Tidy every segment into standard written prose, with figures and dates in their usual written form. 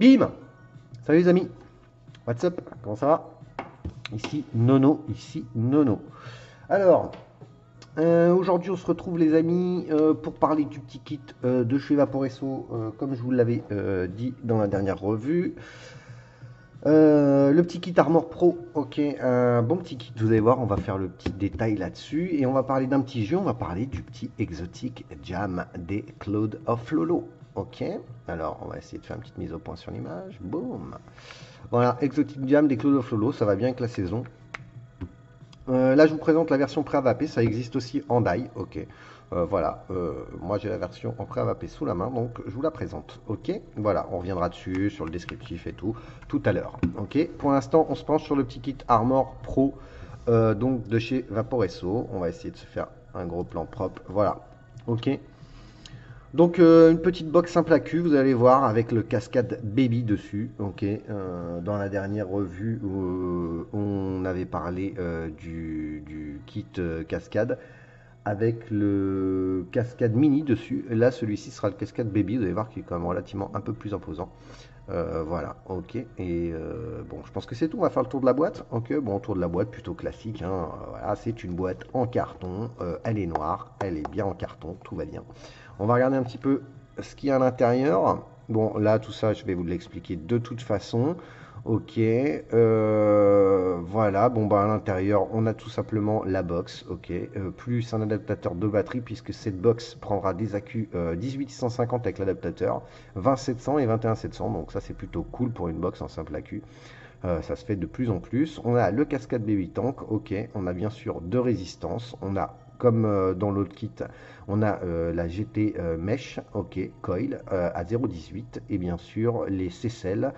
Bim! Salut les amis, what's up? Comment ça va? Ici Nono, ici Nono. Alors, aujourd'hui on se retrouve les amis pour parler du petit kit de chez Vaporesso, comme je vous l'avais dit dans la dernière revue. Le petit kit Armor Pro, ok, un bon petit kit, vous allez voir, on va faire le petit détail là-dessus et on va parler d'un petit jeu, on va parler du petit Exotic Jam des Cloud of Lolo. Ok, alors on va essayer de faire une petite mise au point sur l'image, boum. Voilà, Exotic Jam des Cloud of Lolo, ça va bien avec la saison. Là je vous présente la version pré-avapé, ça existe aussi en die, ok. Voilà, moi j'ai la version en pré-avapé sous la main, donc je vous la présente, ok. Voilà, on reviendra dessus, sur le descriptif et tout à l'heure, ok. Pour l'instant, on se penche sur le petit kit Armor Pro, donc de chez Vaporesso. On va essayer de se faire un gros plan propre, voilà, ok. Donc une petite box simple à cul, vous allez voir, avec le cascade baby dessus, ok. Dans la dernière revue, on avait parlé du kit cascade avec le cascade mini dessus. Là, celui-ci sera le cascade baby, vous allez voir qu'il est quand même relativement un peu plus imposant. Voilà, ok. Et bon, je pense que c'est tout. On va faire le tour de la boîte. Ok, bon, tour de la boîte plutôt classique, hein. Voilà, c'est une boîte en carton. Elle est noire, elle est bien en carton, tout va bien. On va regarder un petit peu ce qu'il y a à l'intérieur. Bon, là, tout ça, je vais vous l'expliquer de toute façon. Ok, voilà, bon bah à l'intérieur on a tout simplement la box, ok, plus un adaptateur de batterie puisque cette box prendra des accus 18650 avec l'adaptateur, 20700 et 21700, donc ça c'est plutôt cool pour une box en simple accu. Ça se fait de plus en plus. On a le cascade Baby Tank, ok, on a bien sûr deux résistances, on a comme dans l'autre kit, on a la GT Mesh, ok, Coil à 0,18 et bien sûr les C-Cell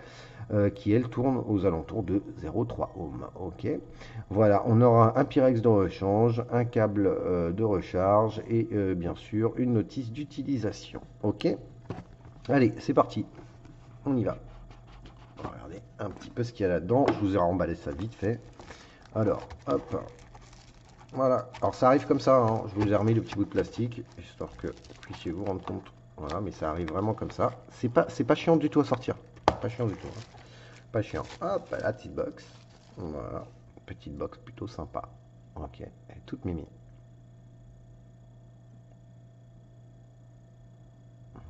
qui elle tourne aux alentours de 0,3 ohm. Ok, voilà, on aura un Pyrex de rechange, un câble de recharge et bien sûr une notice d'utilisation. Ok, allez, c'est parti, on y va. On va regarder un petit peu ce qu'il y a là-dedans. Je vous ai remballé ça vite fait. Alors, hop, voilà. Alors ça arrive comme ça, hein. Je vous ai remis le petit bout de plastique, histoire que vous puissiez vous rendre compte. Voilà, mais ça arrive vraiment comme ça. C'est pas chiant du tout à sortir. Pas chiant du tout, hein. Pas chiant. Hop, la petite box. Voilà. Petite box plutôt sympa. Ok. Elle est toute mimi.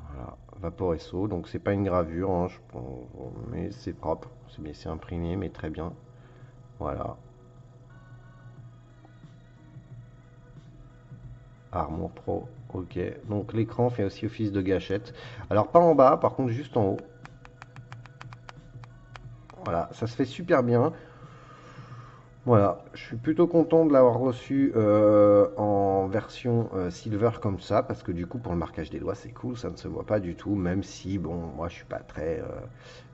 Voilà. Vaporesso. Donc c'est pas une gravure, hein, mais c'est propre. C'est imprimé, mais très bien. Voilà. Armor Pro. Ok. Donc l'écran fait aussi office de gâchette. Alors pas en bas, par contre juste en haut. Voilà. Ça se fait super bien. Voilà, je suis plutôt content de l'avoir reçu en version silver comme ça, parce que du coup pour le marquage des doigts c'est cool, ça ne se voit pas du tout, même si bon, moi je suis pas très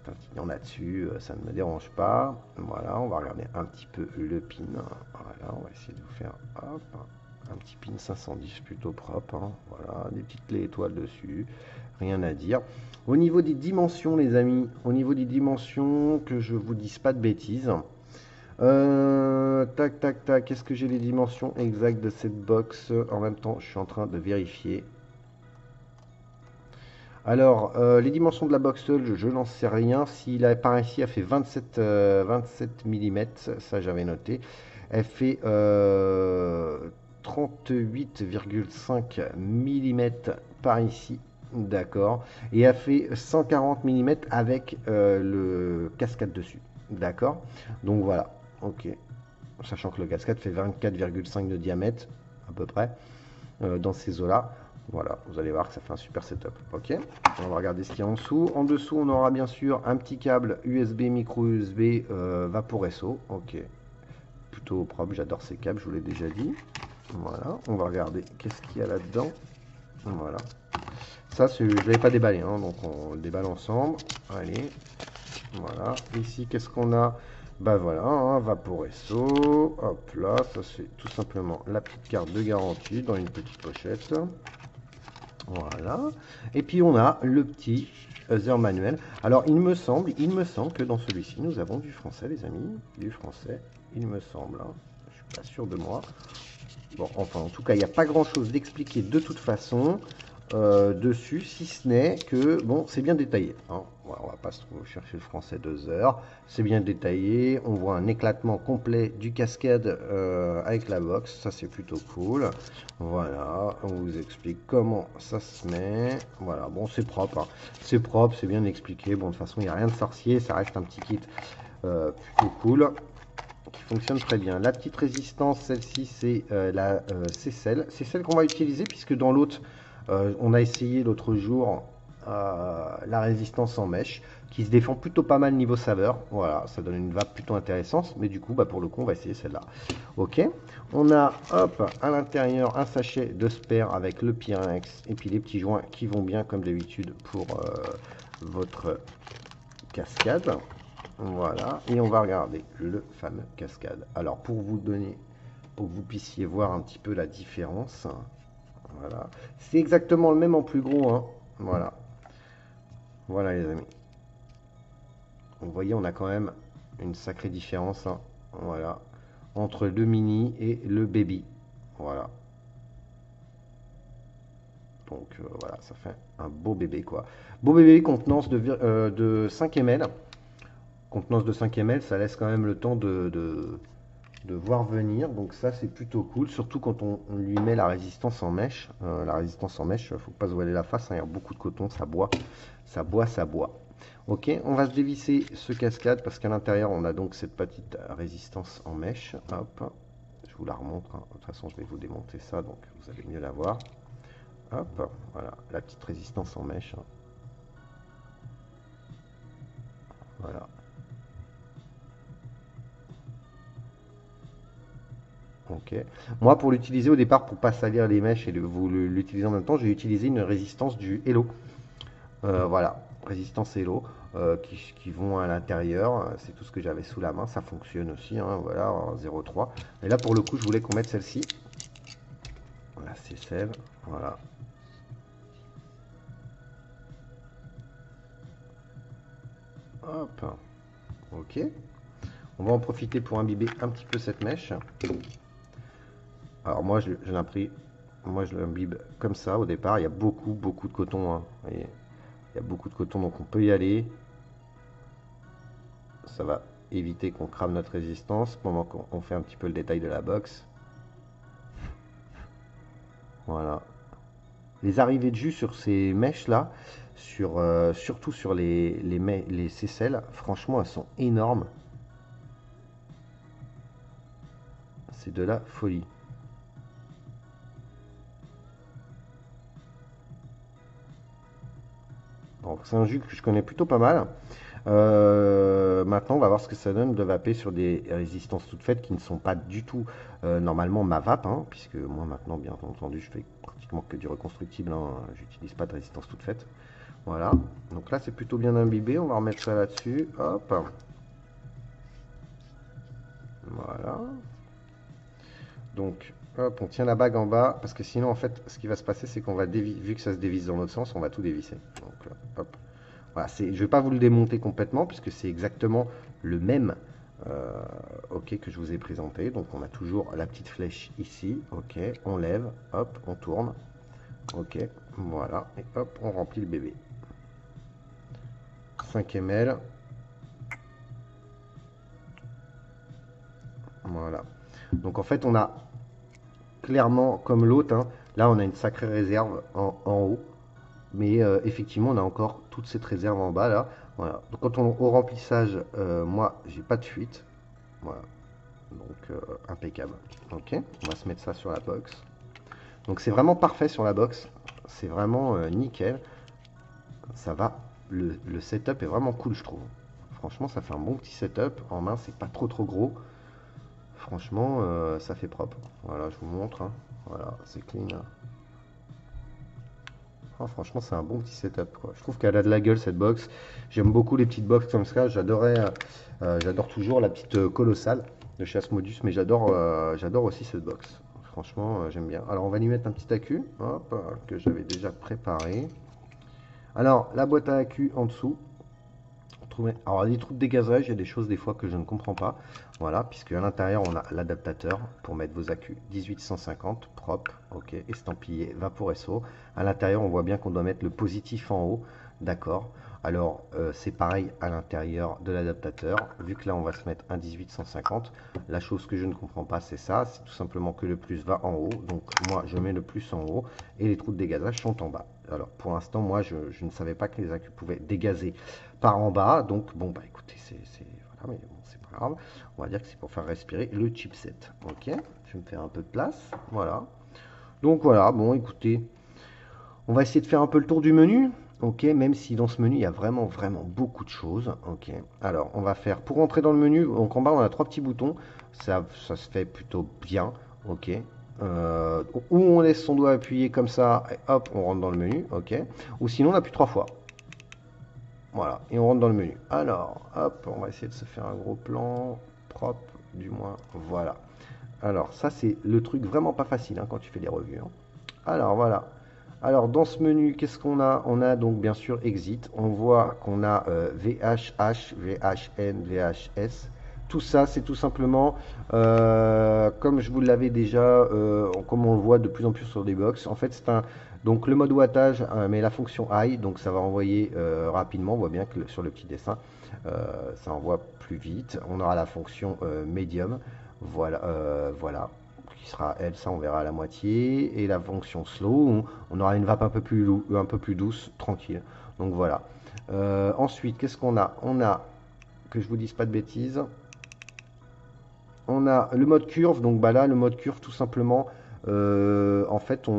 tintinant là-dessus, ça ne me dérange pas. Voilà, on va regarder un petit peu le pin. Voilà, on va essayer de vous faire hop, un petit pin 510 plutôt propre, hein. Voilà, des petites clés étoiles dessus, rien à dire. Au niveau des dimensions les amis, au niveau des dimensions, que je vous dise pas de bêtises. Tac, tac, tac. Est-ce que j'ai les dimensions exactes de cette box? En même temps, je suis en train de vérifier. Alors, les dimensions de la box seule, je n'en sais rien. S'il apparaît ici, elle fait 27 mm. Ça, j'avais noté. Elle fait 38,5 mm par ici. D'accord. Et elle fait 140 mm avec le cascade dessus. D'accord. Donc voilà. Ok. Sachant que le cascade fait 24,5 de diamètre, à peu près, dans ces eaux-là. Voilà, vous allez voir que ça fait un super setup. Ok, on va regarder ce qu'il y a en dessous. En dessous, on aura bien sûr un petit câble USB, micro USB Vaporesso. Ok, plutôt propre, j'adore ces câbles, je vous l'ai déjà dit. Voilà, on va regarder qu'est-ce qu'il y a là-dedans. Voilà, ça je ne l'avais pas déballé, hein, donc on le déballe ensemble. Allez, voilà, ici qu'est-ce qu'on a? Bah voilà, hein, Vaporesso, hop là, ça c'est tout simplement la petite carte de garantie dans une petite pochette. Voilà, et puis on a le petit Other manuel. Alors il me semble que dans celui-ci nous avons du français les amis, du français, il me semble, hein. Je suis pas sûr de moi. Bon, enfin en tout cas il n'y a pas grand chose d'expliqué de toute façon. dessus, si ce n'est que, bon, c'est bien détaillé, hein. Voilà, on va pas se chercher le français 2 heures. C'est bien détaillé. On voit un éclatement complet du cascade avec la box. Ça, c'est plutôt cool. Voilà, on vous explique comment ça se met. Voilà, bon, c'est propre, hein. C'est propre, c'est bien expliqué. Bon, de toute façon, il n'y a rien de sorcier. Ça reste un petit kit plutôt cool qui fonctionne très bien. La petite résistance, celle-ci, c'est c'est celle qu'on va utiliser puisque dans l'autre, on a essayé l'autre jour la résistance en mèche qui se défend plutôt pas mal niveau saveur. Voilà, ça donne une vape plutôt intéressante, mais du coup, bah, pour le coup, on va essayer celle-là. Ok, on a hop à l'intérieur un sachet de spare avec le Pyrex et puis les petits joints qui vont bien comme d'habitude pour votre cascade. Voilà, et on va regarder le fameux cascade. Alors pour vous donner, pour que vous puissiez voir un petit peu la différence, voilà, c'est exactement le même en plus gros, hein. Voilà, voilà les amis. Vous voyez, on a quand même une sacrée différence, hein. Voilà, entre le mini et le baby. Voilà. Donc voilà, ça fait un beau bébé quoi. Beau bébé, contenance de 5 ml. Contenance de 5 ml, ça laisse quand même le temps de voir venir. Donc ça, c'est plutôt cool. Surtout quand on lui met la résistance en mèche. La résistance en mèche, faut pas se voiler la face, hein. Il y a beaucoup de coton, ça boit. Ça boit, ça boit. Ok, on va se dévisser ce cascade parce qu'à l'intérieur, on a donc cette petite résistance en mèche. Hop, je vous la remontre, hein. De toute façon, je vais vous démonter ça, donc vous allez mieux la voir. Hop, voilà, la petite résistance en mèche, hein. Voilà. Ok. Moi, pour l'utiliser au départ, pour pas salir les mèches et vous l'utiliser en même temps, j'ai utilisé une résistance du Hello. Voilà, résistance Hello qui vont à l'intérieur. C'est tout ce que j'avais sous la main. Ça fonctionne aussi, hein, voilà, en 0,3. Et là, pour le coup, je voulais qu'on mette celle-ci. Voilà, c'est celle. Voilà. Hop. Ok. On va en profiter pour imbiber un petit peu cette mèche. Alors moi, je l'ai pris. Moi, je l'imbibe comme ça au départ. Il y a beaucoup de coton, hein. Vous voyez, il y a beaucoup de coton, donc on peut y aller. Ça va éviter qu'on crame notre résistance pendant qu'on fait un petit peu le détail de la box. Voilà. Les arrivées de jus sur ces mèches là, surtout sur les cécelles, franchement elles sont énormes. C'est de la folie. Donc c'est un jus que je connais plutôt pas mal. Maintenant, on va voir ce que ça donne de vaper sur des résistances toutes faites qui ne sont pas du tout normalement ma vape, hein, puisque moi maintenant, bien entendu, je fais pratiquement que du reconstructible, hein, j'utilise pas de résistance toute faite. Voilà, donc là c'est plutôt bien imbibé, on va remettre ça là-dessus, hop. Voilà. Donc, hop, on tient la bague en bas, parce que sinon, en fait, ce qui va se passer, c'est qu'on va vu que ça se dévisse dans l'autre sens, on va tout dévisser. Donc, hop. Voilà, je ne vais pas vous le démonter complètement, puisque c'est exactement le même ok que je vous ai présenté. Donc, on a toujours la petite flèche ici, ok, on lève, hop, on tourne, ok, voilà, et hop, on remplit le bébé. 5 ml. Voilà. Donc en fait, on a clairement, comme l'autre, hein, là on a une sacrée réserve en haut. Mais effectivement, on a encore toute cette réserve en bas là. Voilà. Donc quand on au remplissage, moi j'ai pas de fuite. Voilà. Donc impeccable. Ok. On va se mettre ça sur la box. Donc c'est vraiment parfait sur la box. C'est vraiment nickel. Ça va. Le setup est vraiment cool, je trouve. Franchement, ça fait un bon petit setup. En main, c'est pas trop gros. Franchement, ça fait propre. Voilà, je vous montre, hein. Voilà, c'est clean. Oh, franchement, c'est un bon petit setup, quoi. Je trouve qu'elle a de la gueule cette box. J'aime beaucoup les petites box comme ça. J'adore toujours la petite colossale de chez Asmodus, mais j'adore aussi cette box. Franchement, j'aime bien. Alors, on va lui mettre un petit accu, hop, que j'avais déjà préparé. Alors, la boîte à accu en dessous, Alors les trous de dégazage, il y a des choses des fois que je ne comprends pas. Voilà, puisque à l'intérieur on a l'adaptateur pour mettre vos accus 1850 propre, ok, estampillé Vaporesso. À l'intérieur on voit bien qu'on doit mettre le positif en haut, d'accord. Alors c'est pareil à l'intérieur de l'adaptateur, vu que là on va se mettre un 1850. La chose que je ne comprends pas c'est ça, c'est tout simplement que le plus va en haut. Donc moi je mets le plus en haut et les trous de dégazage sont en bas. Alors pour l'instant moi je ne savais pas que les accus pouvaient dégazer par en bas. Donc bon bah écoutez voilà, mais bon, c'est pas grave. On va dire que c'est pour faire respirer le chipset. Ok, je vais me faire un peu de place. Voilà. Donc voilà, bon écoutez, on va essayer de faire un peu le tour du menu. Ok, même si dans ce menu il y a vraiment beaucoup de choses. Ok, alors on va faire pour entrer dans le menu. Donc en bas on a trois petits boutons. Ça se fait plutôt bien. Ok, où on laisse son doigt appuyé comme ça, et hop, on rentre dans le menu. Ok, ou sinon on appuie trois fois. Voilà, et on rentre dans le menu. Alors, hop, on va essayer de se faire un gros plan propre, du moins, voilà. Alors, ça, c'est le truc vraiment pas facile hein, quand tu fais des revues. Hein. Alors, voilà. Alors, dans ce menu, qu'est-ce qu'on a? On a donc, bien sûr, Exit. On voit qu'on a VHH, VHN, VHS. Tout ça, c'est tout simplement, comme je vous l'avais déjà, comme on le voit de plus en plus sur des box, en fait, c'est un, donc le mode wattage, mais la fonction high, donc ça va envoyer rapidement, on voit bien que sur le petit dessin, ça envoie plus vite. On aura la fonction medium, voilà, voilà, qui sera elle, ça on verra à la moitié, et la fonction slow, on aura une vape un peu plus douce, tranquille. Donc voilà. Ensuite, qu'est-ce qu'on a? On a, que je vous dise pas de bêtises, on a le mode curve, donc bah là le mode curve tout simplement, en fait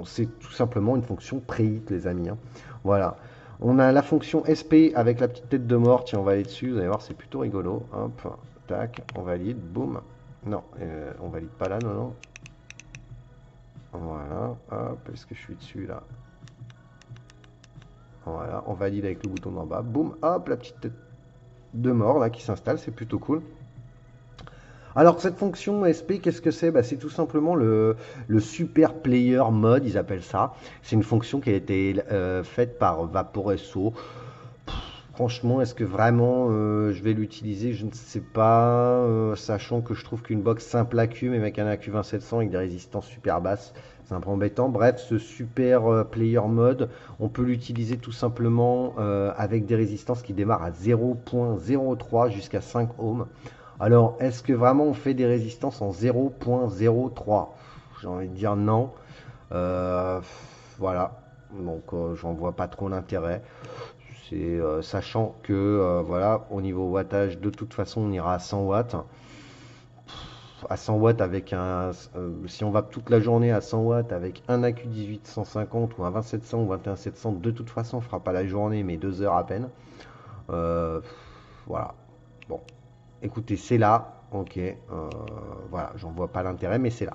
c'est tout simplement une fonction pre-hit les amis. Hein. Voilà. On a la fonction SP avec la petite tête de mort, tiens on va aller dessus, vous allez voir c'est plutôt rigolo. Hop, tac, on valide, boum. Non, on valide pas là, non, non. Voilà, hop, est-ce que je suis dessus là? Voilà, on valide avec le bouton d'en bas, boum, hop, la petite tête de mort là qui s'installe, c'est plutôt cool. Alors cette fonction SP, qu'est-ce que c'est? Bah, c'est tout simplement le Super Player Mode, ils appellent ça. C'est une fonction qui a été faite par Vaporesso. Franchement, est-ce que vraiment je vais l'utiliser? Je ne sais pas, sachant que je trouve qu'une box simple AQ, mais avec un AQ 20700 avec des résistances super basses, c'est un peu embêtant. Bref, ce Super Player Mode, on peut l'utiliser tout simplement avec des résistances qui démarrent à 0.03 jusqu'à 5 ohms. Alors, est-ce que vraiment on fait des résistances en 0.03? J'ai envie de dire non. Euh, voilà. Donc, j'en vois pas trop l'intérêt. C'est sachant que voilà, au niveau wattage, de toute façon, on ira à 100 watts. À 100 watts avec un, si on va toute la journée à 100 watts avec un AQ 1850 ou un 20700 ou 21700, de toute façon, on fera pas la journée, mais 2 heures à peine. Euh, voilà. Bon, écoutez, c'est là, ok, voilà, j'en vois pas l'intérêt, mais c'est là.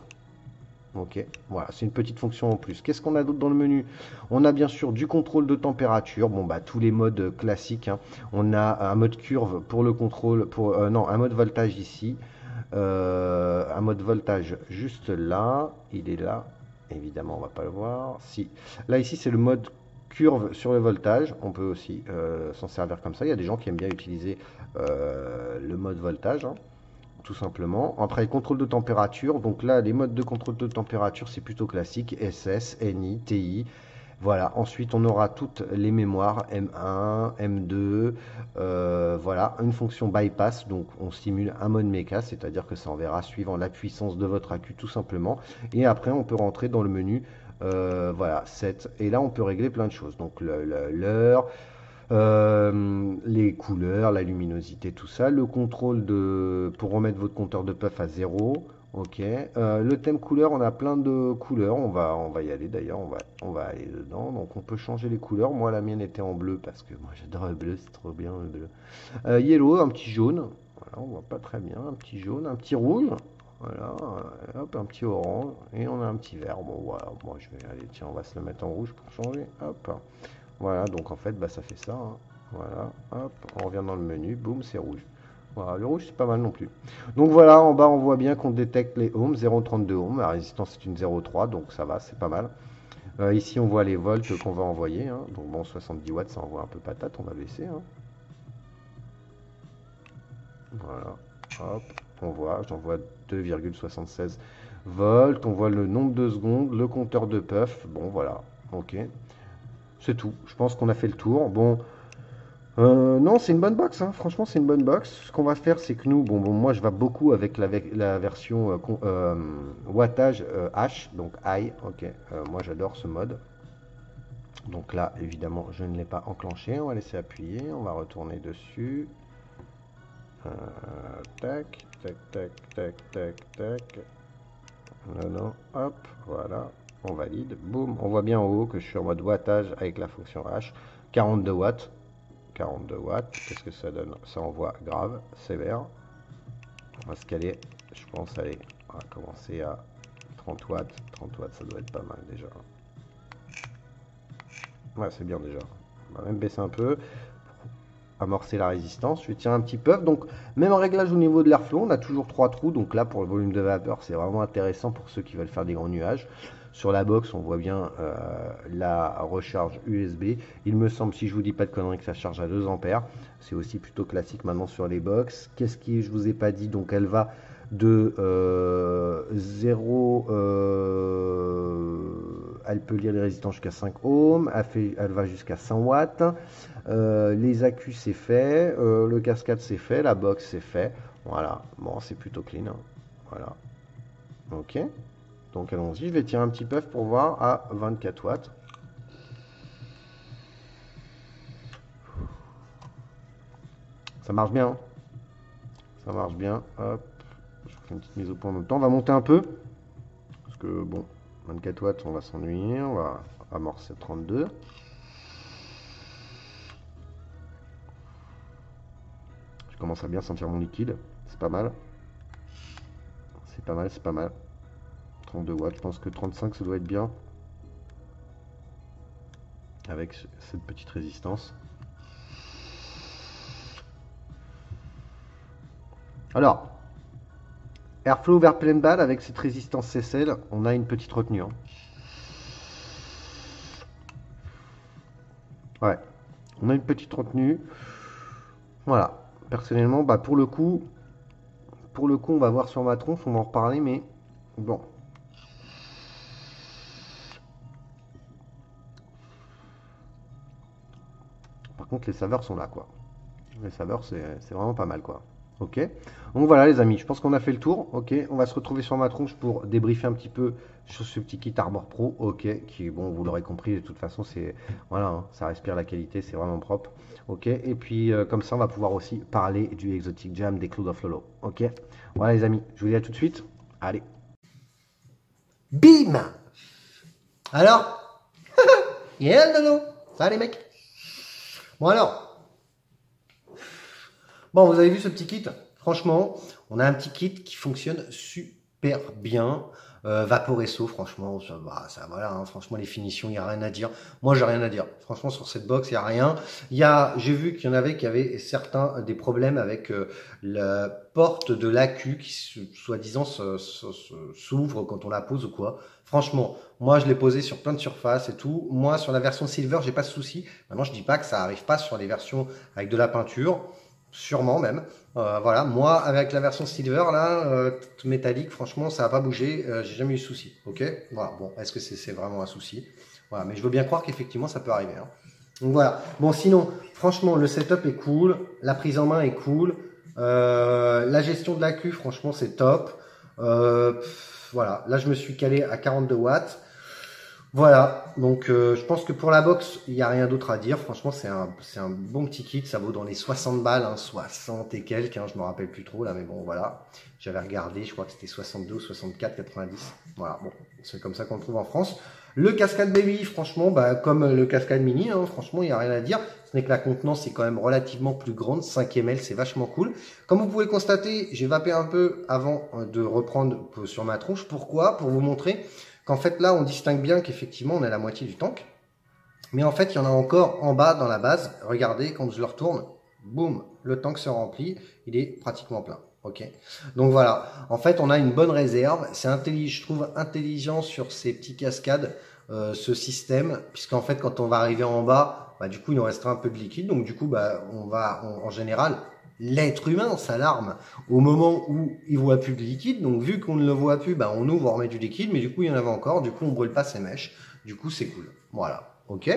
Ok, voilà, c'est une petite fonction en plus. Qu'est-ce qu'on a d'autre dans le menu? On a bien sûr du contrôle de température, bon bah tous les modes classiques. Hein. On a un mode curve pour le contrôle, pour non, un mode voltage ici, un mode voltage juste là, il est là, évidemment on va pas le voir. Si, là ici c'est le mode curve sur le voltage, on peut aussi s'en servir comme ça. Il y a des gens qui aiment bien utiliser le mode voltage. Hein tout simplement. Après, contrôle de température. Donc là, les modes de contrôle de température, c'est plutôt classique. SS, NI, TI. Voilà. Ensuite, on aura toutes les mémoires M1, M2. Voilà. Une fonction bypass. Donc, on simule un mode méca, c'est-à-dire que ça enverra suivant la puissance de votre accu, tout simplement. Et après, on peut rentrer dans le menu. Voilà, 7. Et là, on peut régler plein de choses. Donc, l'heure. Les couleurs, la luminosité, tout ça, le contrôle de pour remettre votre compteur de puff à 0. Ok. Le thème couleur, on a plein de couleurs. On va y aller d'ailleurs. On va aller dedans. Donc on peut changer les couleurs. Moi, la mienne était en bleu parce que moi j'adore le bleu, c'est trop bien le bleu. Yellow, un petit jaune. Voilà, on voit pas très bien. Un petit jaune, un petit rouge. Voilà, hop, un petit orange et on a un petit vert. Bon, voilà, moi je vais aller, tiens, on va se le mettre en rouge pour changer. Hop. Voilà, donc en fait, bah, ça fait ça. Hein. Voilà, hop, on revient dans le menu, boum, c'est rouge. Voilà, le rouge, c'est pas mal non plus. Donc voilà, en bas, on voit bien qu'on détecte les ohms, 0,32 ohms. La résistance, c'est une 0,3, donc ça va, c'est pas mal. Ici, on voit les volts qu'on va envoyer. Hein. Donc bon, 70 watts, ça envoie un peu patate, on va baisser. Hein. Voilà, hop, on voit, j'envoie 2,76 volts, on voit le nombre de secondes, le compteur de puff, bon voilà, ok, c'est tout, je pense qu'on a fait le tour. Bon, non, c'est une bonne box, hein. Franchement, c'est une bonne box. Ce qu'on va faire, c'est que nous, bon, moi, je vais beaucoup avec la version wattage H, donc high. Ok, moi, j'adore ce mode. Donc là, évidemment, je ne l'ai pas enclenché. On va laisser appuyer. On va retourner dessus. Tac, tac, tac, tac, tac, tac. Non, non, hop, voilà. On valide. Boum, on voit bien en haut que je suis en mode wattage avec la fonction H. 42 watts. 42 watts, qu'est-ce que ça donne? Ça envoie grave, sévère. On va se caler, je pense, allez, on va commencer à 30 watts. 30 watts, ça doit être pas mal déjà. Ouais, c'est bien déjà. On va même baisser un peu, amorcer la résistance. Je vais tirer un petit peu. Donc, même réglage au niveau de l'airflow, on a toujours 3 trous. Donc là, pour le volume de vapeur, c'est vraiment intéressant pour ceux qui veulent faire des grands nuages. Sur la box, on voit bien la recharge USB. Il me semble, si je vous dis pas de conneries, que ça charge à 2 ampères. C'est aussi plutôt classique maintenant sur les box. Qu'est-ce qui, je vous ai pas dit, donc elle va de 0, elle peut lire les résistances jusqu'à 5 ohms, elle va jusqu'à 100 watts. Les accus c'est fait, le cascade c'est fait, la box c'est fait. Voilà, bon, c'est plutôt clean, hein. Voilà, ok. Donc allons-y, je vais tirer un petit puff pour voir à 24 watts. Ça marche bien, hein. Ça marche bien. Hop, je fais une petite mise au point en même temps. On va monter un peu. Parce que bon, 24 watts, on va s'ennuyer. On va amorcer 32. Je commence à bien sentir mon liquide. C'est pas mal. C'est pas mal, c'est pas mal. 32 watts, je pense que 35 ça doit être bien. Avec cette petite résistance. Alors, Airflow vers pleine balle avec cette résistance CCL, on a une petite retenue, hein. Ouais, on a une petite retenue. Voilà. Personnellement, bah pour le coup, on va voir sur ma tronche, on va en reparler, mais bon. Par contre, les saveurs sont là, quoi. Les saveurs, c'est vraiment pas mal, quoi. Ok. Donc voilà, les amis, je pense qu'on a fait le tour. Ok, on va se retrouver sur ma tronche pour débriefer un petit peu sur ce petit kit Arbor Pro. Ok, qui, bon, vous l'aurez compris, de toute façon, c'est voilà, hein, ça respire la qualité, c'est vraiment propre. Ok, et puis comme ça, on va pouvoir aussi parler du Exotic Jam des Cloud of Lolo. Ok, voilà, les amis, je vous dis à tout de suite. Allez. Bim! Alors? Yeah, Lolo! Ça va, les mecs? Bon, alors. Bon, vous avez vu ce petit kit? Franchement, on a un petit kit qui fonctionne super bien. Vaporesso, franchement, ça voilà, hein, franchement, les finitions, il n'y a rien à dire. Moi, j'ai rien à dire. Franchement, sur cette box, il n'y a rien. J'ai vu qu'il y en avait qui avaient certains des problèmes avec la porte de l'AQ qui, soi-disant, s'ouvre quand on la pose ou quoi. Franchement, moi, je l'ai posé sur plein de surfaces et tout. Moi, sur la version Silver, j'ai pas de souci. Maintenant, je dis pas que ça arrive pas sur les versions avec de la peinture. Sûrement même. Voilà, moi avec la version silver là, métallique, franchement ça n'a pas bougé, j'ai jamais eu de souci. Ok, voilà. Bon, est-ce que c'est vraiment un souci? Voilà, mais je veux bien croire qu'effectivement ça peut arriver, hein. Donc voilà. Bon, sinon, franchement, le setup est cool, la prise en main est cool, la gestion de l'accu, franchement c'est top. Voilà, là je me suis calé à 42 watts. Voilà, donc je pense que pour la box, il n'y a rien d'autre à dire. Franchement, c'est un bon petit kit. Ça vaut dans les 60 balles, hein, 60 et quelques, hein, je me rappelle plus trop là, mais bon, voilà. J'avais regardé, je crois que c'était 62 ou 64, 90. Voilà, bon, c'est comme ça qu'on le trouve en France. Le Cascade Baby, franchement, bah, comme le Cascade Mini, hein, franchement, il n'y a rien à dire. Ce n'est que la contenance est quand même relativement plus grande, 5 ml, c'est vachement cool. Comme vous pouvez le constater, j'ai vapé un peu avant de reprendre sur ma tronche. Pourquoi? Pour vous montrer qu'en fait là on distingue bien qu'effectivement on a la moitié du tank, mais en fait il y en a encore en bas dans la base. Regardez, quand je le retourne, boum, le tank se remplit, il est pratiquement plein. Ok, donc voilà, en fait on a une bonne réserve. C'est intelligent, je trouve intelligent sur ces petits cascades, ce système, puisqu'en fait quand on va arriver en bas, bah, du coup il en restera un peu de liquide, donc du coup bah, on va en général l'être humain s'alarme au moment où il voit plus de liquide. Donc vu qu'on ne le voit plus, bah, on ouvre, on remet du liquide, mais du coup il y en avait encore, du coup on brûle pas ses mèches, du coup c'est cool. Voilà, ok.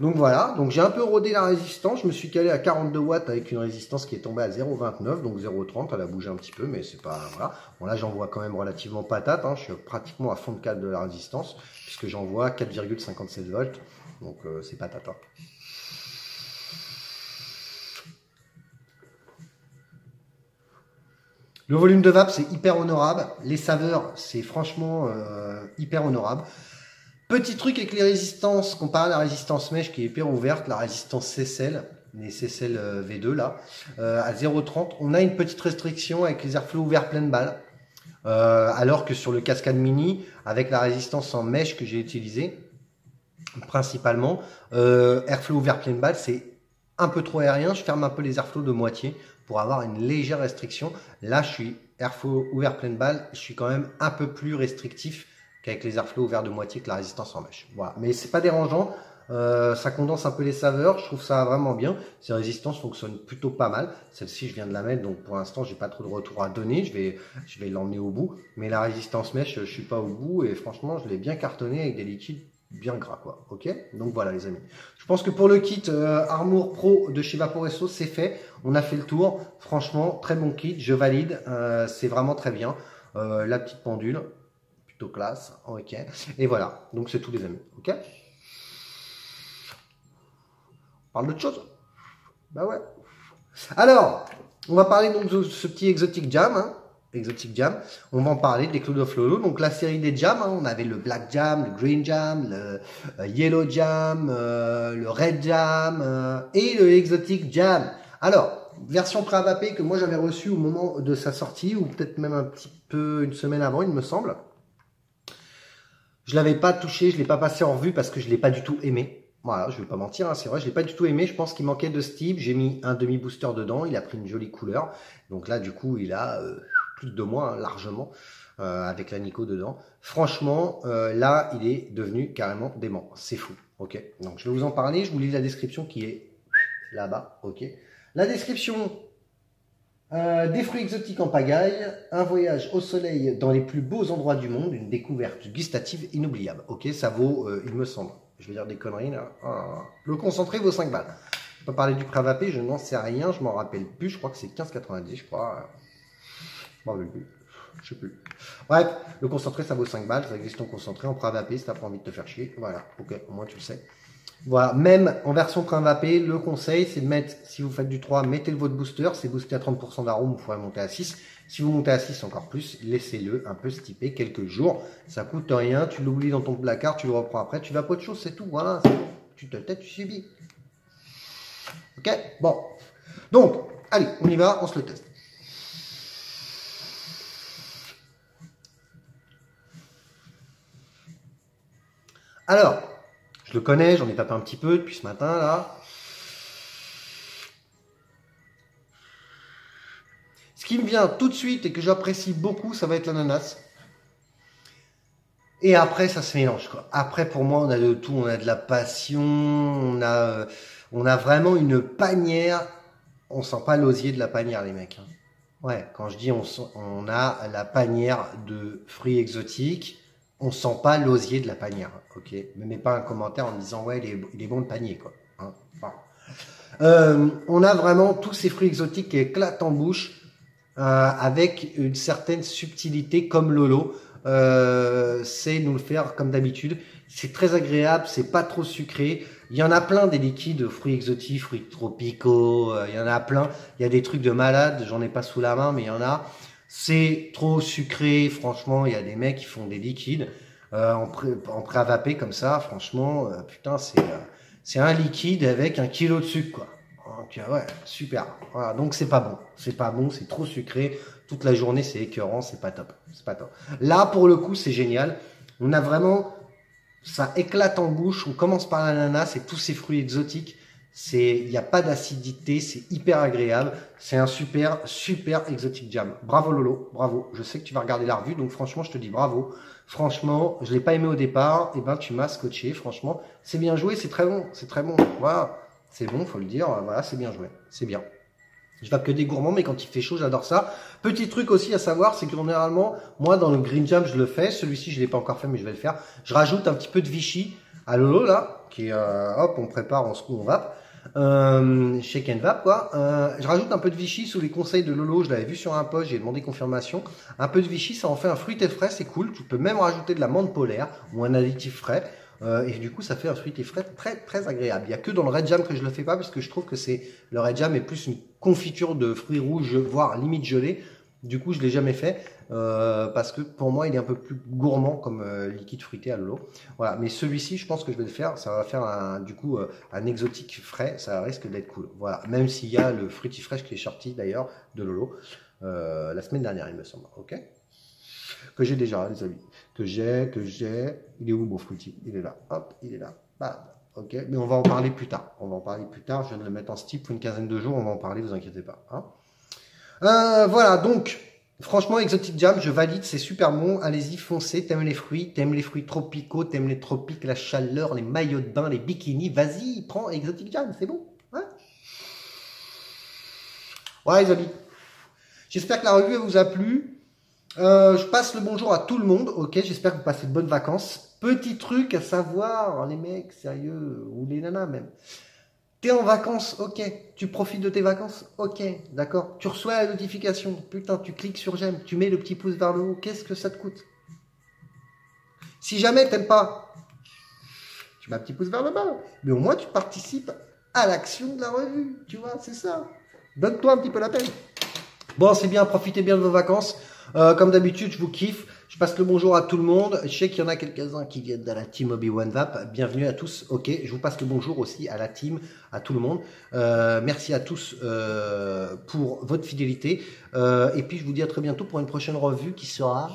Donc voilà, donc j'ai un peu rodé la résistance, je me suis calé à 42 watts avec une résistance qui est tombée à 0,29, donc 0,30, elle a bougé un petit peu, mais c'est pas, voilà. Bon là j'en vois quand même relativement patate, hein. Je suis pratiquement à fond de cale de la résistance, puisque j'en vois 4,57 volts, donc c'est patate, hein. Le volume de vape, c'est hyper honorable. Les saveurs, c'est franchement hyper honorable. Petit truc avec les résistances, comparé à la résistance mèche qui est hyper ouverte, la résistance CCL, les CCL V2 là, à 0,30, on a une petite restriction avec les airflow ouverts pleine balle. Alors que sur le Cascade Mini, avec la résistance en mèche que j'ai utilisée, principalement, airflow ouvert pleine balle, c'est un peu trop aérien. Je ferme un peu les airflows de moitié pour avoir une légère restriction. Là, je suis airflow ouvert pleine balle, je suis quand même un peu plus restrictif qu'avec les airflows ouverts de moitié que la résistance en mèche. Voilà, mais c'est pas dérangeant. Ça condense un peu les saveurs, je trouve ça vraiment bien. Ces résistances fonctionnent plutôt pas mal. Celle-ci, je viens de la mettre, donc pour l'instant, j'ai pas trop de retour à donner. Je vais l'emmener au bout. Mais la résistance mèche, je suis pas au bout et franchement, je l'ai bien cartonné avec des liquides bien gras, quoi. Ok, donc voilà les amis. Je pense que pour le kit Armour Pro de chez Vaporesso, c'est fait. On a fait le tour. Franchement, très bon kit. Je valide. C'est vraiment très bien. La petite pendule, plutôt classe. Ok. Et voilà. Donc c'est tout les amis. Ok. On parle d'autre chose. Bah ouais. Alors, on va parler donc de ce petit Exotic Jam. Hein. Exotic Jam. On va en parler des Cloud of Lolo. Donc la série des jams, hein, on avait le Black Jam, le Green Jam, le Yellow Jam, le Red Jam et le Exotic Jam. Alors, version pré-vapé que moi j'avais reçue au moment de sa sortie, ou peut-être même un petit peu une semaine avant, il me semble. Je l'avais pas touché, je l'ai pas passé en revue parce que je l'ai pas du tout aimé. Voilà, je vais pas mentir, hein, c'est vrai, je l'ai pas du tout aimé. Je pense qu'il manquait de Steve. J'ai mis un demi-booster dedans, il a pris une jolie couleur. Donc là, du coup, il a plus de 2 mois, hein, largement, avec la Nico dedans. Franchement, là, il est devenu carrément dément. C'est fou, ok. Donc, je vais vous en parler. Je vous lis la description qui est là-bas, ok. La description des fruits exotiques en pagaille, un voyage au soleil dans les plus beaux endroits du monde, une découverte gustative inoubliable. Ok, ça vaut, il me semble. Je vais dire des conneries là. Ah, le concentré vaut 5 balles. Je peux parler du pré-vapé, je n'en sais rien, je m'en rappelle plus. Je crois que c'est 15,90, je crois. Je m'en rappelle plus. Je sais plus. Bref, le concentré ça vaut 5 balles. Ça existe en concentré, en pré-vapé si t'as pas envie de te faire chier. Voilà, ok, au moins tu le sais. Voilà, même en version pré-vapé, le conseil c'est de mettre, si vous faites du 3, mettez le votre booster. C'est boosté à 30% d'arôme, vous pourrez monter à 6. Si vous montez à 6 encore plus, laissez-le un peu stiper quelques jours. Ça coûte rien, tu l'oublies dans ton placard, tu le reprends après, tu vas pas de choses, c'est tout. Voilà, c'est bon. Tu te têtes, tu subis. Ok. Bon. Donc, allez, on y va, on se le teste. Alors, je le connais, j'en ai tapé un petit peu depuis ce matin là. Ce qui me vient tout de suite et que j'apprécie beaucoup, ça va être l'ananas. Et après, ça se mélange, quoi. Après, pour moi, on a de tout. On a de la passion, on a vraiment une panière. On sent pas l'osier de la panière, les mecs. Hein. Ouais, quand je dis on a la panière de fruits exotiques, on sent pas l'osier de la panière. Ok, me mets pas un commentaire en me disant ouais, il est bon le panier, quoi. Hein. Enfin, on a vraiment tous ces fruits exotiques qui éclatent en bouche. Avec une certaine subtilité comme Lolo, c'est nous le faire comme d'habitude. C'est très agréable, c'est pas trop sucré. Il y en a plein des liquides, fruits exotiques, fruits tropicaux, il y en a plein. Il y a des trucs de malade, j'en ai pas sous la main, mais il y en a. C'est trop sucré, franchement, il y a des mecs qui font des liquides en pré-vapé comme ça, franchement, putain, c'est un liquide avec 1 kilo de sucre, quoi. Donc ouais, super. Voilà, donc c'est pas bon. C'est pas bon, c'est trop sucré. Toute la journée, c'est écœurant, c'est pas top. C'est pas top. Là, pour le coup, c'est génial. On a vraiment, ça éclate en bouche. On commence par l'ananas et tous ces fruits exotiques. Il n'y a pas d'acidité, c'est hyper agréable. C'est un super, super exotic jam. Bravo Lolo, bravo. Je sais que tu vas regarder la revue, donc franchement, je te dis bravo. Franchement, je l'ai pas aimé au départ. Et ben, tu m'as scotché. Franchement, c'est bien joué, c'est très bon, c'est très bon. Voilà. C'est bon, faut le dire, voilà, c'est bien joué, c'est bien. Je vape que des gourmands, mais quand il fait chaud, j'adore ça. Petit truc aussi à savoir, c'est que généralement, moi, dans le green jam, je le fais. Celui-ci, je l'ai pas encore fait, mais je vais le faire. Je rajoute un petit peu de Vichy à Lolo, là, qui est, hop, on prépare, on secoue, on vape. Shake and vape, quoi. Je rajoute un peu de Vichy sous les conseils de Lolo. Je l'avais vu sur un post, j'ai demandé confirmation. Un peu de Vichy, ça en fait un fruité frais, c'est cool. Tu peux même rajouter de la menthe polaire ou un additif frais. Et du coup, ça fait un fruité frais très très agréable. Il n'y a que dans le Red Jam que je le fais pas parce que je trouve que le Red Jam est plus une confiture de fruits rouges, voire limite gelé. Du coup, je l'ai jamais fait parce que pour moi, il est un peu plus gourmand comme liquide fruité à Lolo. Voilà, mais celui-ci, je pense que je vais le faire. Ça va faire un exotique frais. Ça risque d'être cool. Voilà, même s'il y a le fruity fresh qui est sorti d'ailleurs de Lolo la semaine dernière, il me semble. Ok. Que j'ai déjà, les amis. Que j'ai. Il est où mon fruity? Il est là. Hop, il est là. Bam. Ok, mais on va en parler plus tard. On va en parler plus tard. Je viens de le mettre en steep pour une quinzaine de jours. On va en parler, vous inquiétez pas. Hein. Voilà, donc, franchement, Exotic Jam, je valide, c'est super bon. Allez-y, foncez. T'aimes les fruits tropicaux, t'aimes les tropiques, la chaleur, les maillots de bain, les bikinis. Vas-y, prends Exotic Jam, c'est bon. Hein. Ouais, les amis. J'espère que la revue vous a plu. Je passe le bonjour à tout le monde, ok, j'espère que vous passez de bonnes vacances. Petit truc à savoir, les mecs, sérieux, ou les nanas même. T'es en vacances, ok, tu profites de tes vacances, ok, d'accord. Tu reçois la notification, putain, tu cliques sur j'aime, tu mets le petit pouce vers le haut, qu'est-ce que ça te coûte? Si jamais t'aimes pas, tu mets un petit pouce vers le bas, mais au moins tu participes à l'action de la revue, tu vois, c'est ça. Donne-toi un petit peu la peine. Bon, c'est bien, profitez bien de vos vacances. Comme d'habitude, je vous kiffe. Je passe le bonjour à tout le monde. Je sais qu'il y en a quelques-uns qui viennent de la team Obi-Wan Vap. Bienvenue à tous. Ok, je vous passe le bonjour aussi à la team, à tout le monde. Merci à tous pour votre fidélité. Et puis, je vous dis à très bientôt pour une prochaine revue qui sera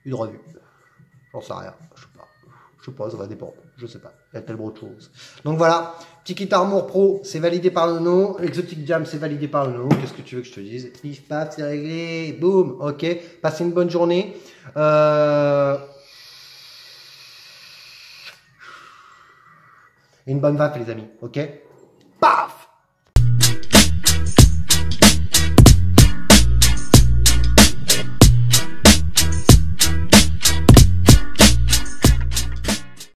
une revue. J'en sais rien. Je sais pas, ça va dépendre. Je sais pas. Il y a tellement de choses. Donc voilà. Petit Kit Armor Pro, c'est validé par le Nono. Exotic Jam, c'est validé par le Nono. Qu'est-ce que tu veux que je te dise? Pif, paf, c'est réglé. Boum. Ok. Passez une bonne journée. Une bonne vape, les amis. Ok? Paf!